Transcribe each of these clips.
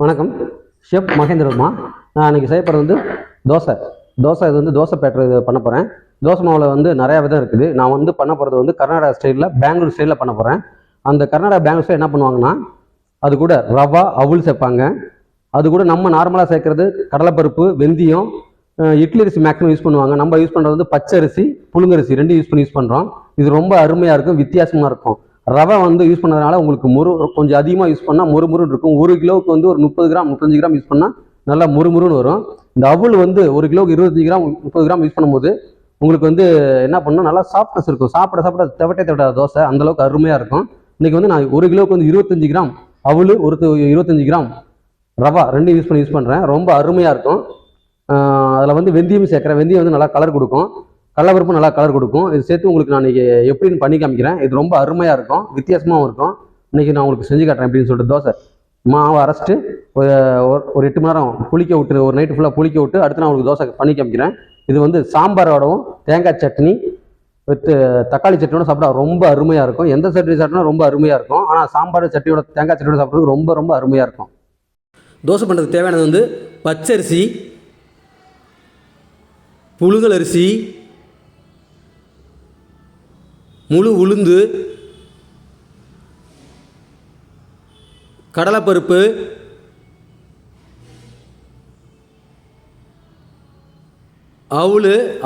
வணக்கம். ஷெஃப் மகேந்திரமா. நான் அன்றைக்கி செய்ய போகிறது வந்து தோசை. இது வந்து தோசை பேட்டர் இது பண்ண போகிறேன். தோசை மாவில் வந்து நிறையா விதம் இருக்குது. நான் வந்து பண்ண போகிறது வந்து கர்நாடகா ஸ்டைலில், பெங்களூர் ஸ்டைலில் பண்ண போகிறேன். அந்த கர்நாடகா பெங்களூர் ஸ்டைல் என்ன பண்ணுவாங்கன்னா, அது கூட ரவா அவுள் சேர்ப்பாங்க. அது கூட நம்ம நார்மலாக சேர்க்குறது கடலைப்பருப்பு, வெந்தயம், இட்லி அரிசி மேக்ஸிமம் யூஸ் பண்ணுவாங்க. நம்ம யூஸ் பண்ணுறது வந்து பச்சை அரிசி, புழுங்கரிசி ரெண்டும் யூஸ் பண்ணுறோம். இது ரொம்ப அருமையாக இருக்கும், வித்தியாசமாக இருக்கும். ரவை வந்து யூஸ் பண்ணதுனால உங்களுக்கு கொஞ்சம் அதிகமாக யூஸ் பண்ணால் முறுமுறுன்னு இருக்கும். 1 கிலோவுக்கு வந்து ஒரு 30 கிராம் 35 கிராம் யூஸ் பண்ணால் நல்லா முறுமுறுன்னு வரும். இந்த அவுள் வந்து 1 கிலோவுக்கு 25 கிராம் 30 கிராம் யூஸ் பண்ணும்போது உங்களுக்கு வந்து என்ன பண்ணணும், நல்லா சாஃப்ட்னஸ் இருக்கும். சாப்பிட தவட்டாத தோசை அந்தளவுக்கு அருமையாக இருக்கும். இன்றைக்கி வந்து நான் 1 கிலோவுக்கு வந்து 25 கிராம் அவுள், 25 கிராம் ரவா ரெண்டும் யூஸ் பண்ணுறேன். ரொம்ப அருமையாக இருக்கும். அதில் வந்து வெந்தயம் சேர்க்குறேன். வெந்தயம் வந்து நல்லா கலர் கொடுக்கும். கடலைப்பருப்பு நல்லா கலர் கொடுக்கும். இது சேர்த்து உங்களுக்கு நான் இன்றைக்கி எப்படின்னு பண்ணி காமிக்கிறேன். இது ரொம்ப அருமையாக இருக்கும், வித்தியாசமாகவும் இருக்கும். இன்றைக்கி நான் உங்களுக்கு செஞ்சு காட்டுறேன் எப்படின்னு சொல்லிட்டு. தோசை மாவை அரைச்சிட்டு ஒரு 8 மணி நேரம் புளிக்க விட்டு, ஒரு நைட்டு ஃபுல்லாக புளிக்க விட்டு அடுத்து நான் உங்களுக்கு தோசை பண்ணி காமிக்கிறேன். இது வந்து சாம்பாரோடவும் தேங்காய் சட்னி வித் தக்காளி சட்னியோட சாப்பிட்டா ரொம்ப அருமையாக இருக்கும். எந்த சட்னி சாப்பிட்டா ரொம்ப அருமையாக இருக்கும். ஆனால் சாம்பார் சட்னியோட தேங்காய் சட்னியோட சாப்பிட்றதுக்கு ரொம்ப ரொம்ப அருமையாக இருக்கும். தோசை பண்ணுறதுக்கு தேவையானது வந்து பச்சரிசி, புழுங்கல் அரிசி, முழு உளுந்து, கடலைப்பருப்பு,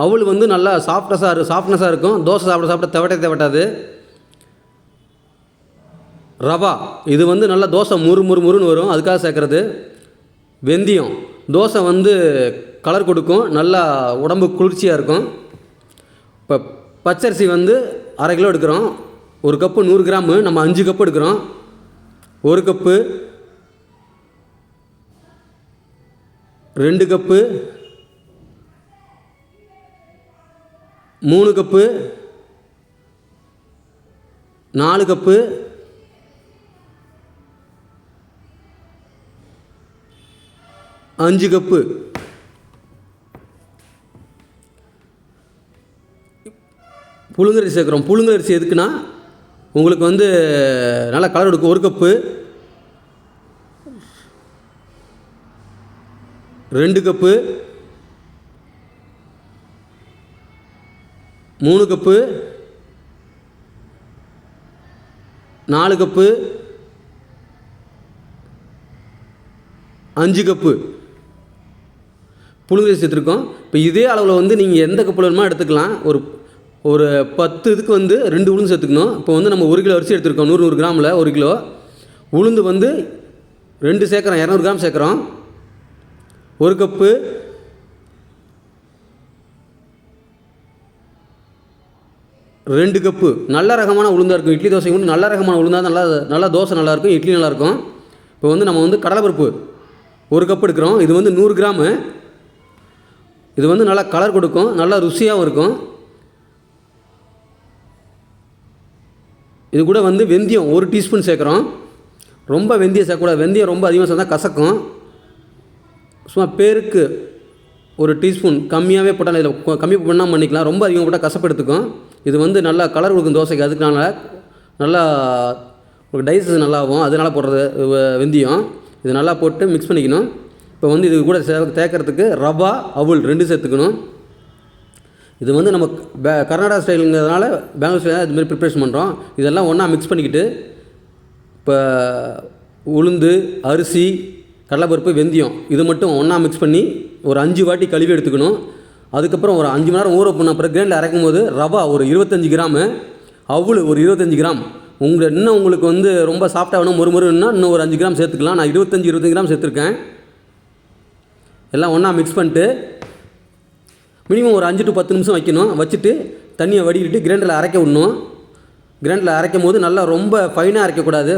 அவுள் வந்து நல்லா சாஃப்ட்னஸாக இருக்கும். தோசை சாப்பிட தவட்டாது. ரவா இது வந்து நல்லா தோசை முறுன்னு வரும், அதுக்காக சேர்க்குறது. வெந்தயம் தோசை வந்து கலர் கொடுக்கும், நல்லா உடம்பு குளிர்ச்சியாக இருக்கும். இப்போ பச்சரிசி வந்து 1/2 கிலோ எடுக்கிறோம். 1 கப்பு 100 கிராமு, நம்ம 5 கப்பு எடுக்கிறோம். 1 cup, 2 cup, 3 cup, 4 cup, 5 cup. புழுங்கரிசி சேர்க்குறோம். புழுங்கரிசி எதுக்குன்னா உங்களுக்கு வந்து நல்லா கலர் கொடுக்கும். 1 cup, 2 cup, 3 cup, 4 cup, 5 cup புழுங்கரிசி சேர்த்துருக்கோம். இப்போ இதே அளவில் வந்து நீங்கள் எந்த கப்பில் வேணுமோ எடுத்துக்கலாம். ஒரு 10 இதுக்கு வந்து 2 உளுந்து சேர்த்துக்கணும். இப்போ வந்து நம்ம 1 கிலோ அரிசி எடுத்துருக்கோம். 100 கிராமில் 1 கிலோ உளுந்து வந்து 2 சேர்க்குறோம். 200 கிராம் சேர்க்குறோம். 1 கப்பு, 2 கப்பு நல்ல ரகமான உளுந்தாக இருக்கும். இட்லி தோசைக்கு வந்து நல்ல ரகமான உளுந்தாக நல்லா தோசை நல்லாயிருக்கும், இட்லி நல்லாயிருக்கும். இப்போ வந்து நம்ம வந்து கடலைப்பருப்பு 1 கப்பு எடுக்கிறோம். இது வந்து 100 கிராமு. இது வந்து நல்லா கலர் கொடுக்கும், நல்லா ருசியாகவும் இருக்கும். இது கூட வந்து வெந்தயம் 1 டீஸ்பூன் சேர்க்குறோம். ரொம்ப வெந்தயம் சேர்க்கக்கூடாது. வெந்தயம் ரொம்ப அதிகமாக சேர்த்தா கசக்கும். சும்மா பேருக்கு 1 டீஸ்பூன் கம்மியாகவே போட்டால், இதில் கம்மி பண்ணால் பண்ணிக்கலாம். ரொம்ப அதிகமாக போட்டால் கசப்பு எடுத்துக்கும். இது வந்து நல்லா கலர் கொடுக்கும் தோசைக்கு. அதுக்குனால நல்லா ஒரு டைஜஷன் நல்லாகும், அதனால் போடுறது வெந்தயம். இது நல்லா போட்டு மிக்ஸ் பண்ணிக்கணும். இப்போ வந்து இது கூட தேக்கிறதுக்கு ரவா அவுள் 2 சேர்த்துக்கணும். இது வந்து நம்ம கர்நாடகா ஸ்டைலுங்கிறதுனால பெங்களூர் ஸ்டைலில் இதுமாதிரி ப்ரிப்ரேஷன் பண்ணுறோம். இதெல்லாம் ஒன்றா மிக்ஸ் பண்ணிக்கிட்டு இப்போ உளுந்து, அரிசி, கடலைப்பருப்பு, வெந்தயம் இது மட்டும் ஒன்றா மிக்ஸ் பண்ணி ஒரு 5 வாட்டி கழுவி எடுத்துக்கணும். அதுக்கப்புறம் ஒரு 5 மணி நேரம் ஊற பண்ண அப்புறம் கிரைண்டில் அரைக்கும் போது ரவா ஒரு 25 கிராமு, அவுள் ஒரு 25 கிராம். இன்னும் உங்களுக்கு வந்து ரொம்ப சாஃப்டாக வேணும், முறுமுறுன்னா இன்னும் ஒரு 5 கிராம் சேர்த்துக்கலாம். நான் 25 கிராம் சேர்த்துருக்கேன். எல்லாம் ஒன்றா மிக்ஸ் பண்ணிட்டு மினிமம் ஒரு 5 to 10 நிமிஷம் வைக்கணும். வச்சுட்டு தண்ணியை வடிகிட்டு கிரைண்டரில் அரைக்க விடணும். கிரைண்டரில் அரைக்கும் போது நல்லா ரொம்ப ஃபைனாக அரைக்கக்கூடாது,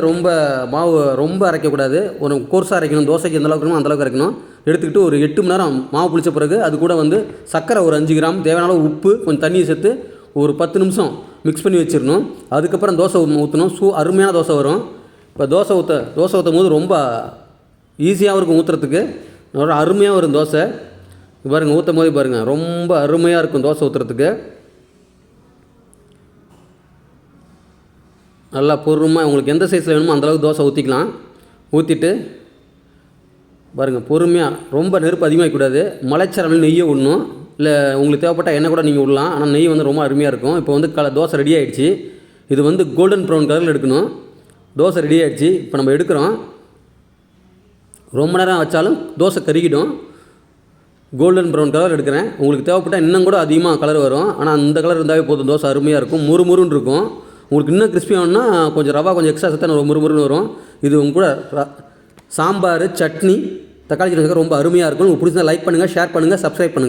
மாவு ரொம்ப அரைக்கக்கூடாது. ஒரு கோர்ஸாக அரைக்கணும். தோசைக்கு எந்த அளவுக்கு வேணுமோ அந்தளவுக்கு அரைக்கணும். எடுத்துக்கிட்டு ஒரு 8 மணி நேரம் மாவு புளித்த பிறகு அது கூட வந்து சர்க்கரை ஒரு 5 கிராம், தேவையான உப்பு, கொஞ்சம் தண்ணியை சேர்த்து ஒரு 10 நிமிஷம் மிக்ஸ் பண்ணி வச்சிடணும். அதுக்கப்புறம் தோசை ஊற்றணும். அருமையான தோசை வரும். இப்போ தோசை ஊற்றும் போது ரொம்ப ஈஸியாகவும் இருக்கும் ஊற்றுறதுக்கு, ரொம்ப அருமையாக வரும் தோசை. பாருங்கள், ஊற்றும் போது பாருங்கள் ரொம்ப அருமையாக இருக்கும் தோசை ஊற்றுறதுக்கு. நல்லா பொறுமையாக உங்களுக்கு எந்த சைஸில் வேணுமோ அந்தளவுக்கு தோசை ஊற்றிக்கலாம். ஊற்றிட்டு பாருங்கள் பொறுமையாக, ரொம்ப நெருப்பு அதிகமாகக்கூடாது. மலைச்சாரல் நெய்யை விடணும், இல்லை உங்களுக்கு தேவைப்பட்ட எண்ணெய் கூட நீங்கள் விடலாம். ஆனால் நெய் வந்து ரொம்ப அருமையாக இருக்கும். இப்போ வந்து தோசை ரெடி ஆகிடுச்சு. இது வந்து கோல்டன் ப்ரௌன் கலரில் எடுக்கணும். தோசை ரெடி ஆகிடுச்சு. இப்போ நம்ம எடுக்கிறோம். ரொம்ப நேரம் வச்சாலும் தோசை கருகிடும். கோல்டன் ப்ரௌன் கலர் எடுக்கிறேன். உங்களுக்கு தேவைப்பட்டால் இன்னும் கூட அதிகமாக கலர் வரும். ஆனால் இந்த கலர் இருந்தாவே போதும். தோசை அருமையாக இருக்கும், முறுமுறுன்னு இருக்கும். உங்களுக்கு இன்னும் கிறிஸ்பி ஆகணும்னா கொஞ்சம் ரவா கொஞ்சம் எக்ஸ்ட்ரா சேர்த்தா முறுமுறுன்னு வரும். இது உங்க கூட சாம்பார், சட்னி, தக்காளி சட்னி ரொம்ப அருமையாக இருக்கும். உங்களுக்கு பிடிச்சா லைக் பண்ணுங்கள், ஷேர் பண்ணுங்கள், சப்ஸ்கிரைப் பண்ணுங்கள்.